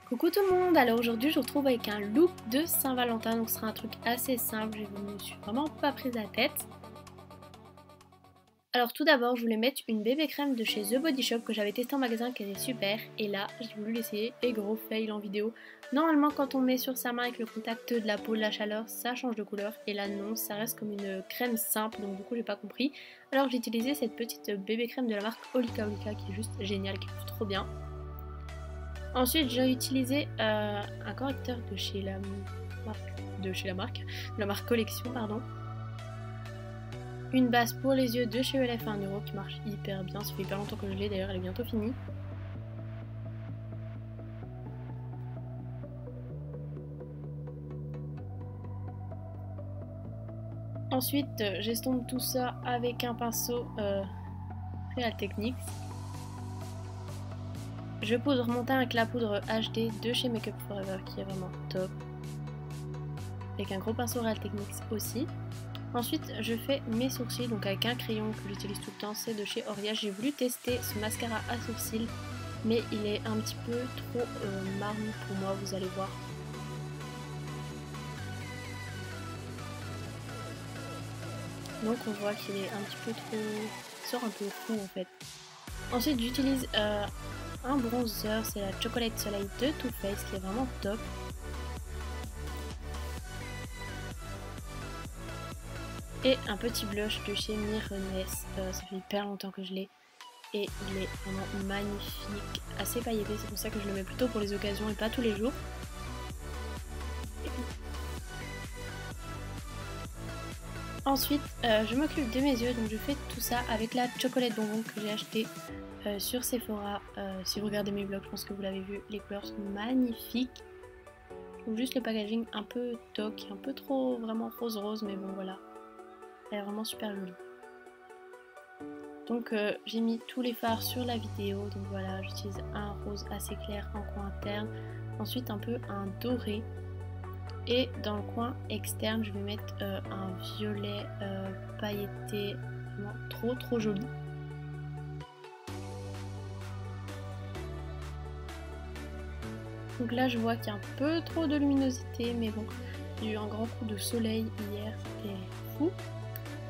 Coucou tout le monde, alors aujourd'hui je vous retrouve avec un look de Saint-Valentin, donc ce sera un truc assez simple, je ne me suis vraiment pas prise la tête. Alors tout d'abord je voulais mettre une bébé crème de chez The Body Shop que j'avais testé en magasin qui était super, et là j'ai voulu l'essayer et gros fail en vidéo. Normalement quand on met sur sa main avec le contact de la peau, de la chaleur, ça change de couleur, et là non, ça reste comme une crème simple, donc du coup j'ai pas compris. Alors j'ai utilisé cette petite bébé crème de la marque Olika Olika qui est juste géniale, qui trouve trop bien. Ensuite, j'ai utilisé un correcteur de chez la marque Collection, pardon. Une base pour les yeux de chez ELF à 1€ qui marche hyper bien. Ça fait hyper longtemps que je l'ai, d'ailleurs, elle est bientôt finie. Ensuite, j'estompe tout ça avec un pinceau Real Techniques. Je poudre mon teint avec la poudre HD de chez Make Up Forever qui est vraiment top. Avec un gros pinceau Real Techniques aussi. Ensuite je fais mes sourcils donc avec un crayon que j'utilise tout le temps, c'est de chez Oriage. J'ai voulu tester ce mascara à sourcils mais il est un petit peu trop marron pour moi, vous allez voir. Donc on voit qu'il est un petit peu trop... il sort un peu fou en fait. Ensuite j'utilise un bronzer, c'est la Chocolate Soleil de Too Faced qui est vraiment top. Et un petit blush de chez Mireness, ça fait hyper longtemps que je l'ai. Et il est vraiment magnifique, assez pailleté, c'est pour ça que je le mets plutôt pour les occasions et pas tous les jours. Ensuite, je m'occupe de mes yeux, donc je fais tout ça avec la chocolate bonbon que j'ai acheté sur Sephora. Si vous regardez mes vlogs, je pense que vous l'avez vu, les couleurs sont magnifiques. Je trouve juste le packaging un peu toc, un peu trop vraiment rose-rose, mais bon voilà. Elle est vraiment super jolie. Donc j'ai mis tous les fards sur la vidéo, donc voilà, j'utilise un rose assez clair en coin interne, ensuite un peu un doré, et dans le coin externe je vais mettre un violet pailleté, vraiment trop joli. Donc là je vois qu'il y a un peu trop de luminosité, mais bon, j'ai eu un grand coup de soleil hier, c'était fou.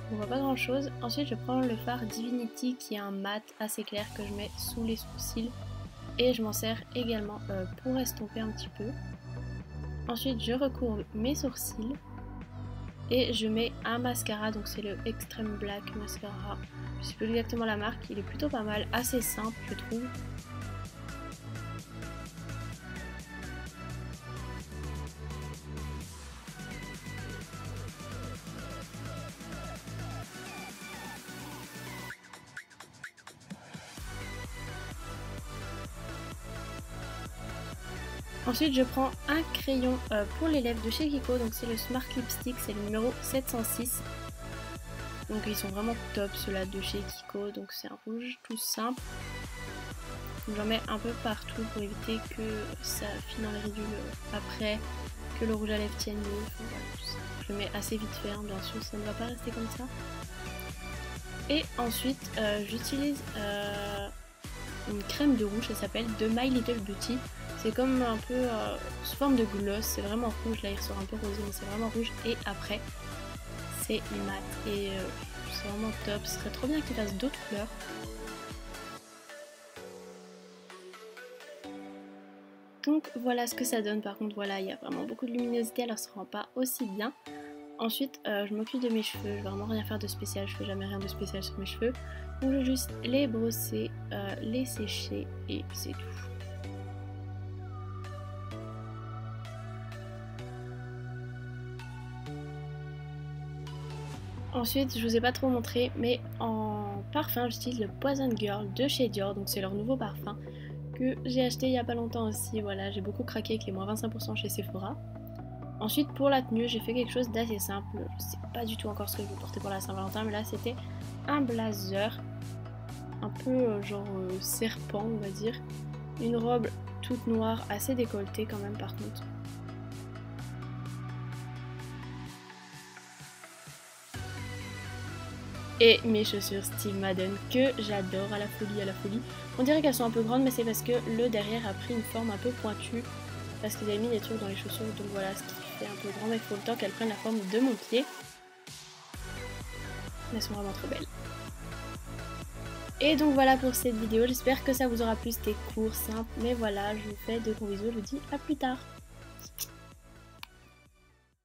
On voit pas grand chose. Ensuite je prends le fard Divinity qui est un mat assez clair que je mets sous les sourcils et je m'en sers également pour estomper un petit peu. Ensuite je recourbe mes sourcils et je mets un mascara, donc c'est le Extreme Black Mascara. Je sais plus exactement la marque, il est plutôt pas mal, assez simple je trouve. Ensuite je prends un crayon pour les lèvres de chez Kiko, donc c'est le Smart Lipstick, c'est le numéro 706. Donc ils sont vraiment top ceux-là de chez Kiko, donc c'est un rouge tout simple. J'en mets un peu partout pour éviter que ça file dans les ridules après, que le rouge à lèvres tienne mieux. Enfin, voilà, je le mets assez vite fait, hein, bien sûr ça ne va pas rester comme ça. Et ensuite j'utilise une crème de rouge, ça s'appelle de My Little Beauty. C'est comme un peu sous forme de gloss, c'est vraiment rouge, là il ressort un peu rosé mais c'est vraiment rouge, et après c'est mat et c'est vraiment top. Ce serait trop bien qu'il fasse d'autres couleurs. Donc voilà ce que ça donne. Par contre voilà, il y a vraiment beaucoup de luminosité, alors ça rend pas aussi bien. Ensuite je m'occupe de mes cheveux, je vais vraiment rien faire de spécial, je fais jamais rien de spécial sur mes cheveux. Donc je vais juste les brosser, les sécher et c'est tout. Ensuite, je vous ai pas trop montré, mais en parfum, j'utilise le Poison Girl de chez Dior, donc c'est leur nouveau parfum que j'ai acheté il y a pas longtemps aussi. Voilà, j'ai beaucoup craqué avec les moins 25% chez Sephora. Ensuite, pour la tenue, j'ai fait quelque chose d'assez simple. Je sais pas du tout encore ce que je vais porter pour la Saint-Valentin, mais là c'était un blazer, un peu genre serpent, on va dire. Une robe toute noire, assez décolletée quand même par contre. Et mes chaussures Steve Madden que j'adore à la folie, à la folie. On dirait qu'elles sont un peu grandes mais c'est parce que le derrière a pris une forme un peu pointue. parce que j'avais mis des trucs dans les chaussures, donc voilà, ce qui fait un peu grand, mais il faut le temps qu'elles prennent la forme de mon pied. Elles sont vraiment trop belles. Et donc voilà pour cette vidéo, j'espère que ça vous aura plu, c'était court, simple, mais voilà, je vous fais de gros bisous, je vous dis à plus tard.